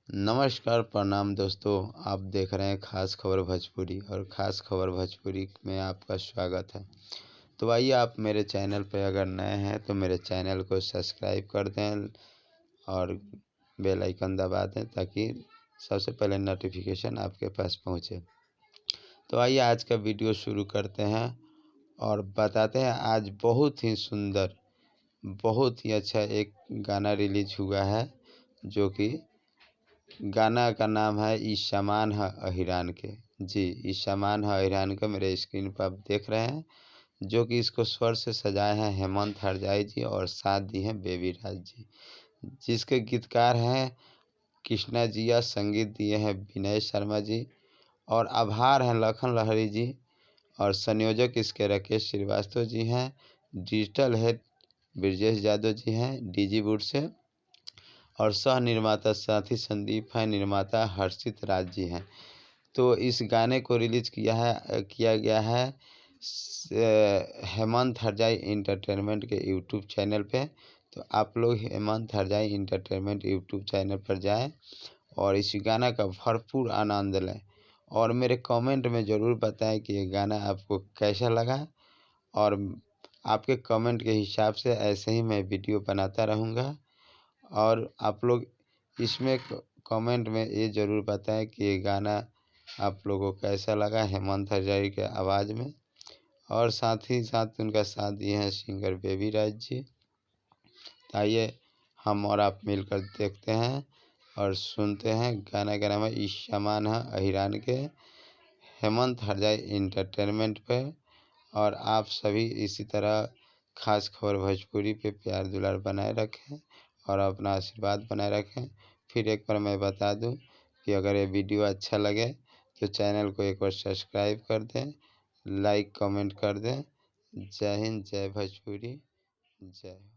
नमस्कार प्रणाम दोस्तों। आप देख रहे हैं खास खबर भोजपुरी और खास खबर भोजपुरी में आपका स्वागत है। तो आइए, आप मेरे चैनल पर अगर नए हैं तो मेरे चैनल को सब्सक्राइब कर दें और बेल आइकन दबा दें ताकि सबसे पहले नोटिफिकेशन आपके पास पहुंचे। तो आइए आज का वीडियो शुरू करते हैं और बताते हैं आज बहुत ही सुंदर, बहुत ही अच्छा एक गाना रिलीज हुआ है, जो कि गाना का नाम है ईशामान है अहिरान के। जी, ईशामान है अहिरान के मेरे स्क्रीन पर आप देख रहे हैं, जो कि इसको स्वर से सजाए हैं हेमंत हरजाई जी और साथ दी हैं बेबी राज जी, जिसके गीतकार हैं कृष्णा जिया, संगीत दिए हैं विनय शर्मा जी और आभार हैं लखन लहरी जी और संयोजक इसके राकेश श्रीवास्तव जी हैं। डिजिटल हेड ब्रजेश यादव जी हैं डीजी वुड से और सह निर्माता साथी संदीप हैं, निर्माता हर्षित राज जी हैं। तो इस गाने को रिलीज किया गया है हेमंत हरजाई इंटरटेनमेंट के यूट्यूब चैनल पे। तो आप लोग हेमंत हरजाई इंटरटेनमेंट यूट्यूब चैनल पर जाएं और इस गाना का भरपूर आनंद लें और मेरे कमेंट में ज़रूर बताएं कि ये गाना आपको कैसा लगा। और आपके कमेंट के हिसाब से ऐसे ही मैं वीडियो बनाता रहूँगा। और आप लोग इसमें कमेंट में ये ज़रूर बताएं कि ये गाना आप लोगों को कैसा लगा हेमंत हरजाई के आवाज़ में। और साथ ही साथ उनका साथ दिए हैं सिंगर बेबी राज जी। आइए हम और आप मिलकर देखते हैं और सुनते हैं। गाना का नाम है ईशामान है अहिरान के, हेमंत हरजाई इंटरटेनमेंट पे। और आप सभी इसी तरह खास खबर भोजपुरी पे प्यार दुलार बनाए रखें और अपना आशीर्वाद बनाए रखें। फिर एक बार मैं बता दूं कि अगर ये वीडियो अच्छा लगे तो चैनल को एक बार सब्सक्राइब कर दें, लाइक कमेंट कर दें। जय हिंद, जय भोजपुरी, जय हो।